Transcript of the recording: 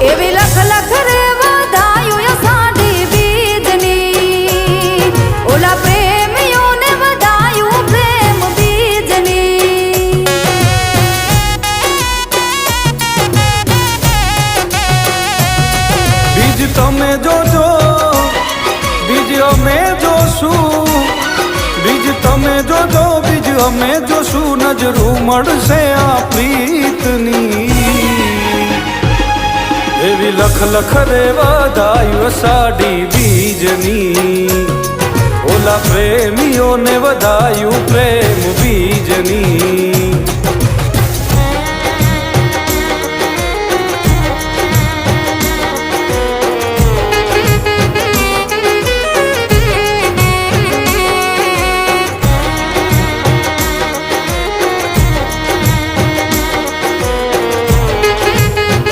એવી લખ લખ રે વધાયું અષાઢી બીજની, ઓલા પ્રેમીઓને વધાયું પ્રેમ બીજની. બીજ તમે જોજો, બીજ અમે જોશું. બીજ તમે જોજો, બીજ અમે જોશું. નજરું મળશે આ પ્રીતની. એવી લખ લખ રે વધાયું અષાઢી બીજની, ઓલા પ્રેમીઓને વધાયું પ્રેમ બીજની.